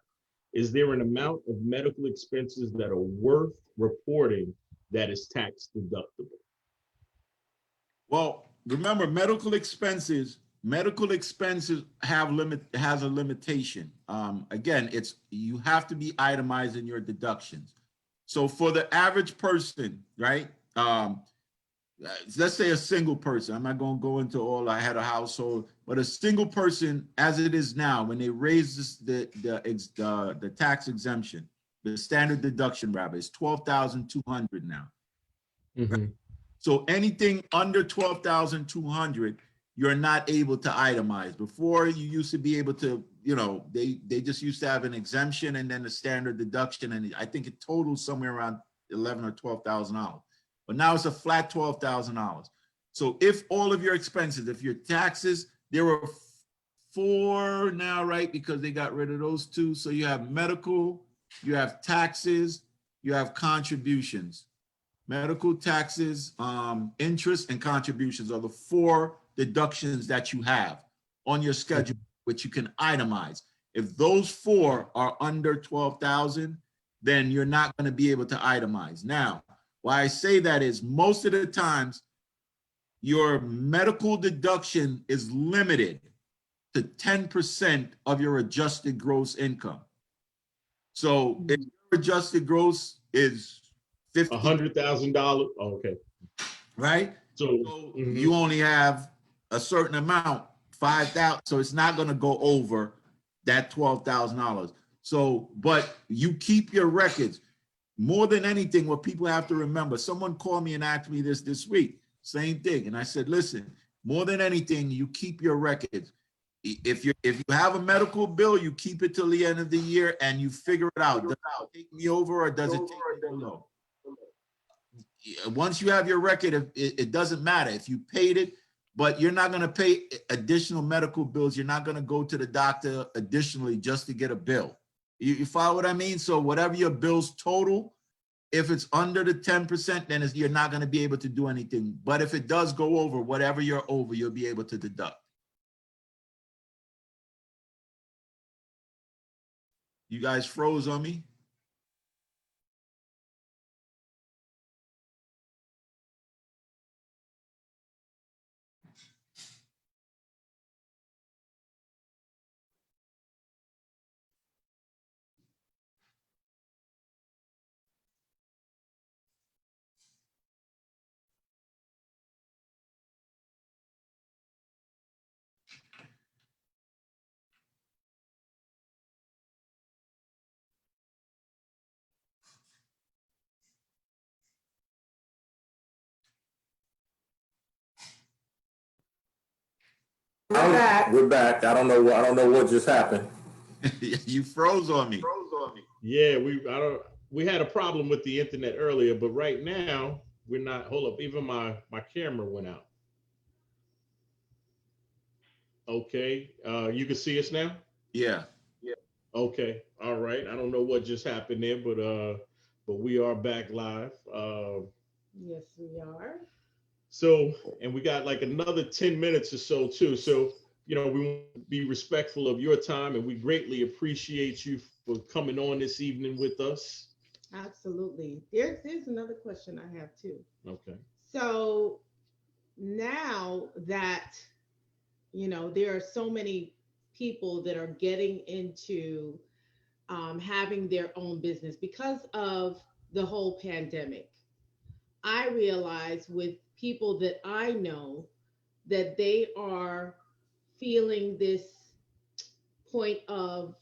is there an amount of medical expenses that are worth reporting that is tax deductible? Well, remember, medical expenses has a limitation. Again, you have to be itemized in your deductions. So for the average person, right? Let's say a single person. I'm not going to go into all. I had a household, but a single person, as it is now, when they raise the tax exemption, the standard deduction rather is $12,200 now. Right? So anything under $12,200, you're not able to itemize. Before, you used to be able to, they just used to have an exemption and then the standard deduction, and I think it totals somewhere around $11,000 or $12,000. But now it's a flat $12,000. So if all of your expenses, if your taxes, there were 4 now, right? Because they got rid of those 2. So you have medical, you have taxes, you have contributions. Medical, taxes, interest, and contributions are the 4 deductions that you have on your schedule, which you can itemize. If those 4 are under 12,000, then you're not going to be able to itemize. Now, why I say that is most of the times your medical deduction is limited to 10% of your adjusted gross income. So if your adjusted gross is $100,000. Oh, okay. Right. So you only have a certain amount, 5,000. So it's not going to go over that $12,000. So, but you keep your records. More than anything, what people have to remember, someone called me and asked me this week, same thing. And I said, listen, more than anything, you keep your records. If you have a medical bill, you keep it till the end of the year and you figure it out. Does it take me over or does it take me below? Once you have your record, it doesn't matter if you paid it, but you're not going to pay additional medical bills. You're not going to go to the doctor additionally just to get a bill. You follow what I mean? So whatever your bills total, if it's under the 10%, then you're not going to be able to do anything. But if it does go over, whatever you're over, you'll be able to deduct. You guys froze on me? We're back. We're back. I don't know what just happened. You froze on me. Yeah, we had a problem with the internet earlier, but right now we're not. Hold up, even my camera went out. Okay, you can see us now. Yeah. Okay, all right. I don't know what just happened there, but we are back live. Yes, we are. So, and we got like another 10 minutes or so too. So, we want to be respectful of your time, and we greatly appreciate you for coming on this evening with us. Absolutely. There's another question I have too. Okay. So now that, there are so many people that are getting into having their own business because of the whole pandemic, I realize with people that I know that they are feeling this point of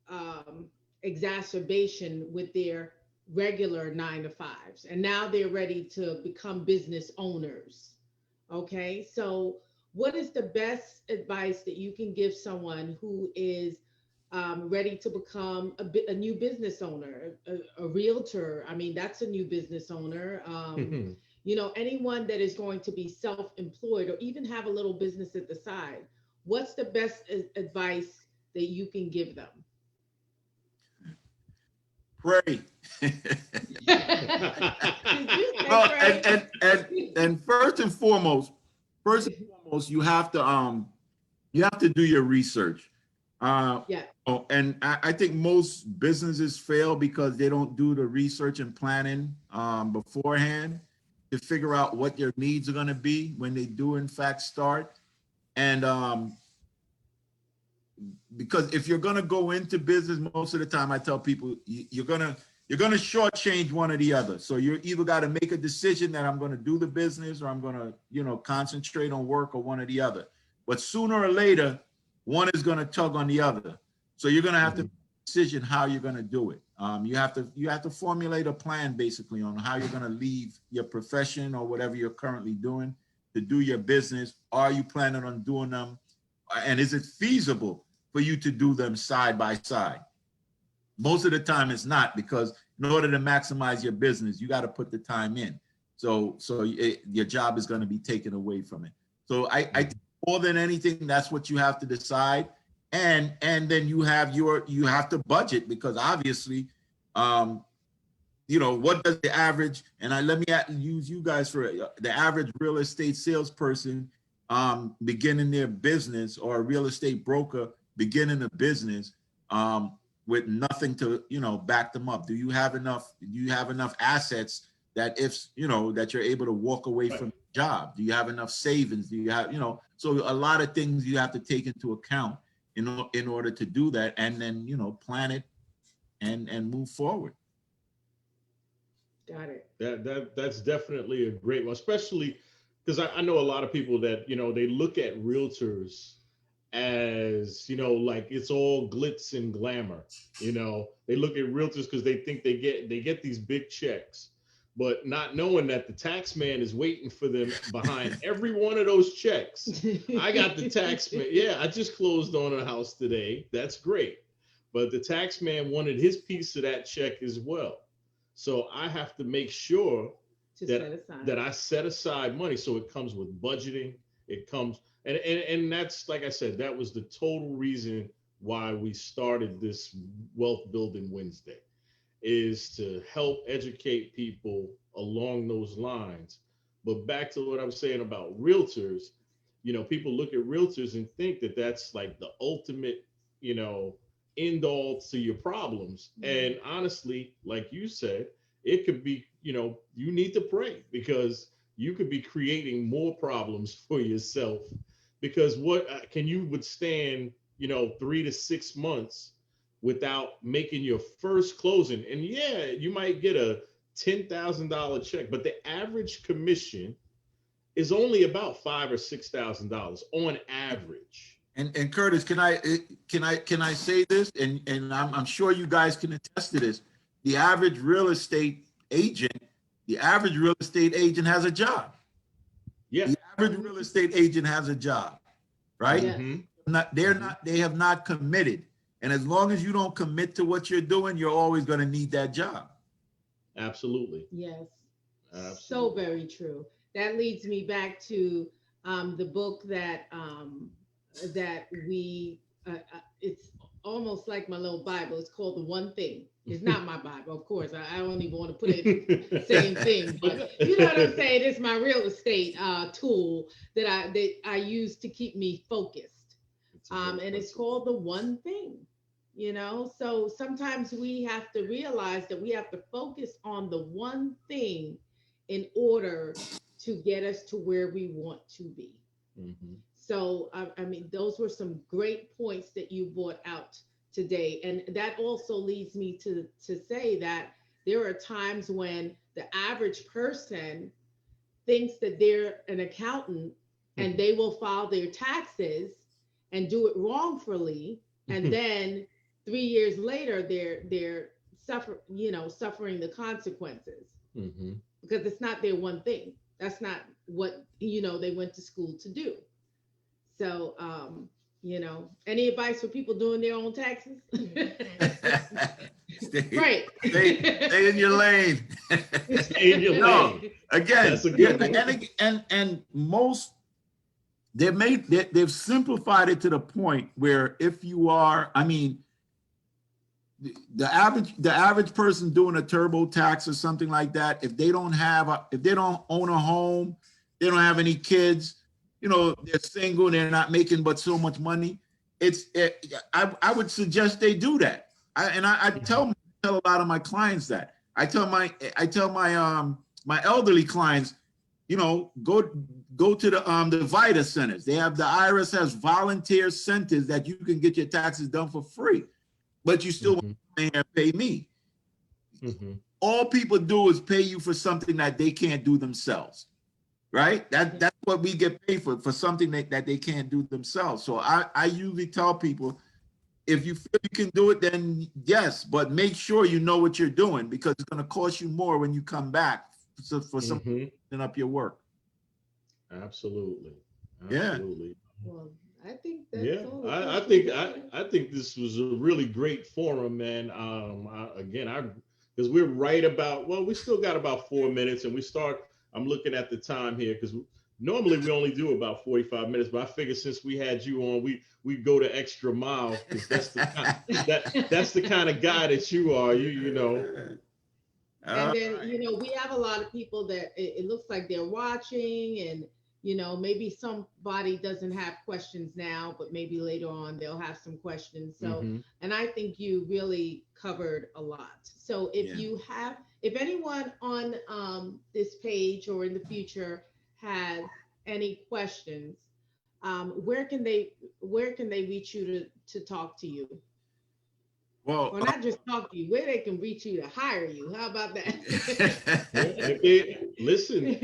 um, exacerbation with their regular 9 to 5s. And now they're ready to become business owners. Okay. So, what is the best advice that you can give someone who is ready to become a new business owner, a realtor? I mean, that's a new business owner. Anyone that is going to be self employed or even have a little business at the side. What's the best advice that you can give them? Pray. Well, and first and foremost, you have to do your research. Yeah. And I think most businesses fail because they don't do the research and planning beforehand to figure out what their needs are going to be when they do in fact start. And because if you're going to go into business, most of the time I tell people you're going to shortchange one or the other. So you're either got to make a decision that I'm going to do the business or I'm going to, concentrate on work, or one or the other. But sooner or later, one is going to tug on the other. So you're going to have to make a decision how you're going to do it. You have to formulate a plan basically on how you're going to leave your profession or whatever you're currently doing to do your business. Are you planning on doing them? And is it feasible for you to do them side by side? Most of the time it's not, because in order to maximize your business, you got to put the time in. So your job is going to be taken away from it. So I think more than anything, that's what you have to decide. And then you have to budget, because obviously, what does the average, and let me use you guys for the average real estate salesperson beginning their business, or a real estate broker beginning a business with nothing to back them up. Do you have enough assets that that you're able to walk away from the job? Do you have enough savings? Do you have so a lot of things you have to take into account in order to do that, and then plan it and move forward. Got it. That's definitely a great one, especially because I know a lot of people that they look at realtors as like it's all glitz and glamour. They look at realtors because they think they get these big checks, but not knowing that the tax man is waiting for them behind every one of those checks. I got the tax man. Yeah, I just closed on a house today. That's great, but the tax man wanted his piece of that check as well. So I have to make sure that I set aside money. So it comes with budgeting. It comes and that's, like I said, that was the total reason why we started this Wealth Building Wednesday, is to help educate people along those lines. But back to what I was saying about realtors, people look at realtors and think that that's like the ultimate, end all to your problems. And honestly, like you said, it could be, you need to pray, because you could be creating more problems for yourself. Because what can you withstand, 3 to 6 months without making your first closing? And yeah, you might get a $10,000 check, but the average commission is only about $5,000 or $6,000 on average. And Curtis, can I say this? And I'm sure you guys can attest to this. The average real estate agent, has a job. Yeah. The average real estate agent has a job, right? Yes. They have not committed. And as long as you don't commit to what you're doing, you're always going to need that job. Absolutely. Yes. Absolutely. So very true. That leads me back to the book that we it's almost like my little Bible. It's called The One Thing. It's not my Bible, of course. I don't even want to put it same thing, but you know what I'm saying? It's my real estate tool that I use to keep me focused. And it's called The One Thing. So sometimes we have to realize that we have to focus on the one thing in order to get us to where we want to be. Mm-hmm. So, I mean, those were some great points that you brought out today. And that also leads me to say that there are times when the average person thinks that they're an accountant and they will file their taxes and do it wrongfully. And then 3 years later, they're suffering the consequences because it's not their one thing. That's not what, they went to school to do. So, any advice for people doing their own taxes? Right. Stay in your lane. Stay in your lane. Again, That's a good one. and most they've simplified it to the point where if you are, I mean, the average person doing a TurboTax or something like that, if they don't own a home, they don't have any kids, they're single, they're not making but so much money. I would suggest they do that. I tell a lot of my clients that. I tell my elderly clients, go to the VITA centers. The IRS has volunteer centers that you can get your taxes done for free, but you still want to pay me. All people do is pay you for something that they can't do themselves, right? That's what we get paid for something that they can't do themselves. So I usually tell people, if you feel you can do it, then yes, but make sure you know what you're doing, because it's going to cost you more when you come back for something up your work. Absolutely. Yeah. Well, I think that's all. I think this was a really great forum, man. Because we're right about, we still got about 4 minutes, and I'm looking at the time here, because normally we only do about 45 minutes, but I figured since we had you on, we go the extra mile, because that's the kind of guy that you are, And then, we have a lot of people that it looks like they're watching, and, maybe somebody doesn't have questions now, but maybe later on they'll have some questions. So, and I think you really covered a lot. So if anyone on this page or in the future has any questions, where can they reach you to talk to you? Well, or not just talk to you, where they can reach you to hire you. How about that? Listen,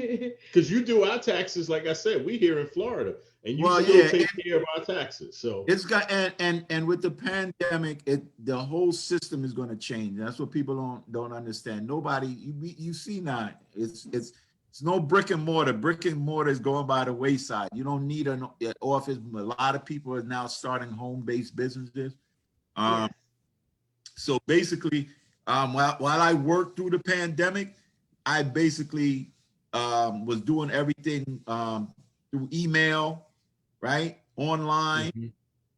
because you do our taxes, like I said, we here in Florida, and you still take care of our taxes. So it's got and with the pandemic, the whole system is going to change. That's what people don't understand. Nobody, you see now, it's no brick and mortar. Brick and mortar is going by the wayside. You don't need an office. A lot of people are now starting home-based businesses. Yes. So basically, while I worked through the pandemic, I basically was doing everything through email, right? Online.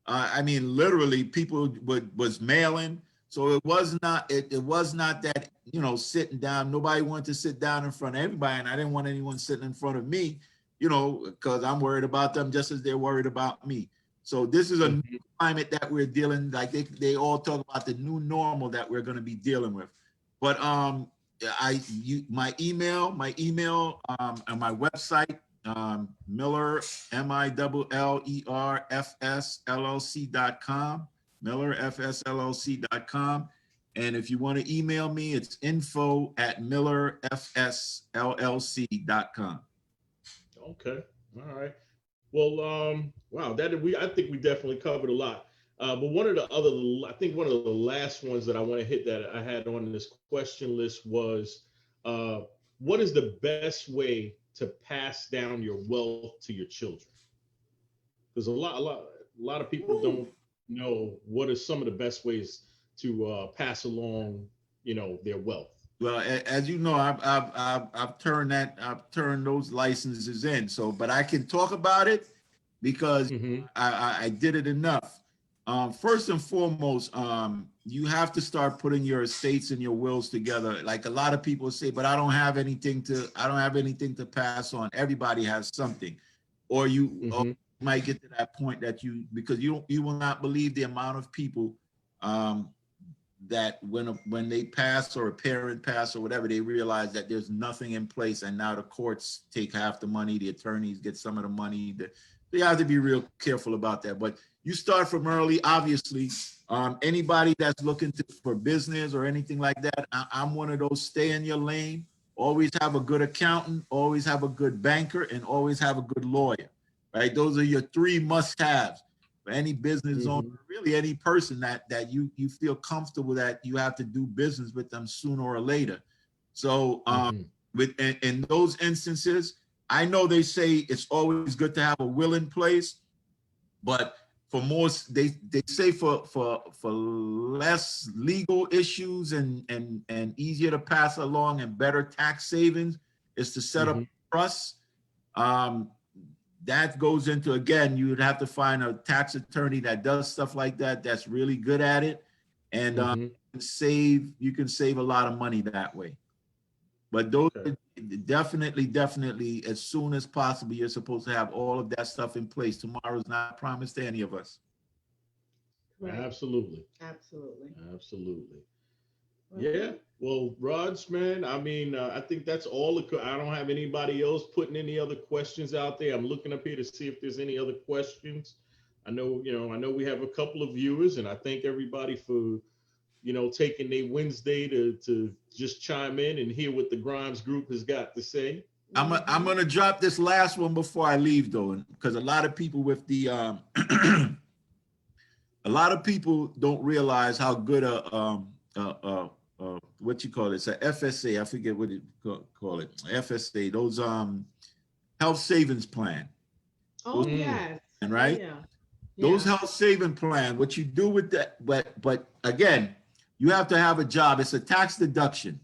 I mean, literally, people was mailing. So it was not that, sitting down. Nobody wanted to sit down in front of everybody, and I didn't want anyone sitting in front of me, because I'm worried about them just as they're worried about me. So this is a new climate that we're dealing, like they all talk about the new normal that we're going to be dealing with. But my email, and my website, Miller, MILLERFSLLC.com, MillerFSLLC.com. And if you want to email me, it's info@MillerFSLLC.com. Okay. All right. Well, wow, I think we definitely covered a lot. But one of the last ones that I want to hit that I had on this question list was, what is the best way to pass down your wealth to your children? Because a lot of people don't know what are some of the best ways to pass along, their wealth. Well, as you know, I've turned those licenses in. So, but I can talk about it because I did it enough. First and foremost, you have to start putting your estates and your wills together. Like a lot of people say, but I don't have anything to pass on. Everybody has something, or you might get to that point because you will not believe the amount of people that when they pass or a parent pass or whatever, they realize that there's nothing in place, and now the courts take half the money, the attorneys get some of the money. They have to be real careful about that. But you start from early, obviously. Anybody that's looking for business or anything like that, I'm one of those. Stay in your lane. Always have a good accountant. Always have a good banker, and always have a good lawyer. Right? Those are your three must-haves. For any business owner, really any person that you feel comfortable that you have to do business with them sooner or later. So in those instances, I know they say it's always good to have a will in place, but for most, they say for less legal issues and easier to pass along and better tax savings is to set up trusts. That goes into, again, you would have to find a tax attorney that does stuff like that, that's really good at it. And you can save a lot of money that way. But those definitely, as soon as possible, you're supposed to have all of that stuff in place. Tomorrow's not promised to any of us. Right. Absolutely. Well, Yeah. Well, Raj, man, I mean, I think that's all. I don't have anybody else putting any other questions out there. I'm looking up here to see if there's any other questions. I know we have a couple of viewers, and I thank everybody for, taking their Wednesday to just chime in and hear what the Grimes group has got to say. I'm gonna drop this last one before I leave, though, because a lot of people with the a lot of people don't realize how good what you call it? It's a FSA. I forget what you call it. FSA. Those health savings plan. Oh yes. Right. Yeah. Those health saving plan. What you do with that? But again, you have to have a job. It's a tax deduction.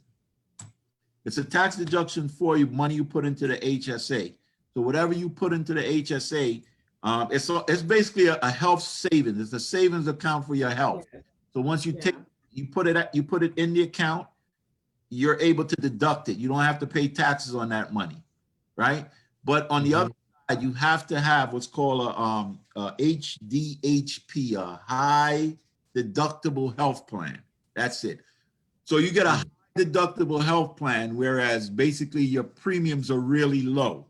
It's a tax deduction for you, money you put into the HSA. So whatever you put into the HSA, it's basically a health savings. It's a savings account for your health. So once you put it in the account, you're able to deduct it. You don't have to pay taxes on that money, right? But on the other side, you have to have what's called a HDHP, a high deductible health plan. That's it. So you get a high deductible health plan, whereas basically your premiums are really low,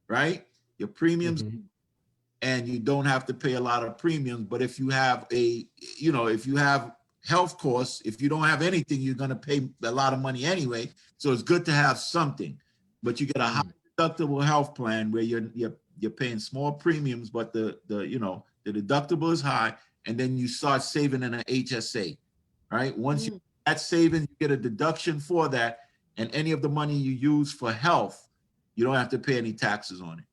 right? Your premiums, and you don't have to pay a lot of premiums. But if you have if you have health costs, if you don't have anything, you're going to pay a lot of money anyway. So it's good to have something. But you get a high deductible health plan where you're paying small premiums, but the deductible is high, and then you start saving in an HSA, right? Once you that saving, you get a deduction for that, and any of the money you use for health, you don't have to pay any taxes on it.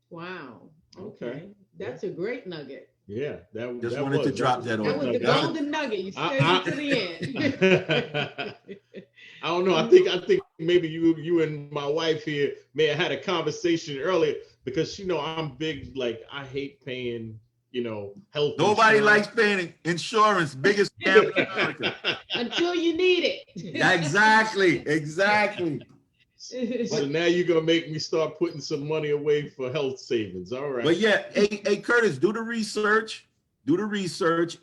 Wow. Okay. That's a great nugget. Yeah, just wanted to drop that on. That was the golden nugget. You said it to the end. I don't know. I think maybe you and my wife here may have had a conversation earlier, because I'm big. Like, I hate paying health. Nobody likes paying insurance. Biggest scam in America. Until you need it. Exactly. So now you're gonna make me start putting some money away for health savings. All right. But yeah, hey Curtis, do the research,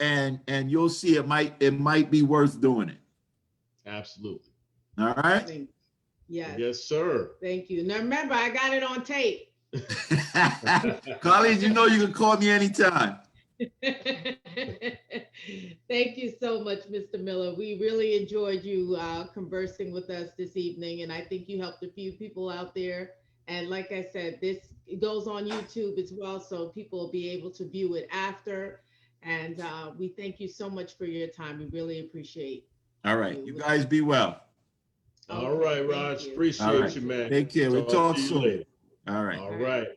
and you'll see it might be worth doing it. Absolutely. All right. Yes. Yes, sir. Thank you. Now remember, I got it on tape. Colleagues, you know you can call me anytime. Thank you so much, Mr. Miller. We really enjoyed you conversing with us this evening, and I think you helped a few people out there. And like I said, this goes on YouTube as well, so people will be able to view it after. And we thank you so much for your time. We really appreciate. All right, you guys be well. All right, Raj. Appreciate you, man. Take care. We'll talk to you soon. later. All right. All right.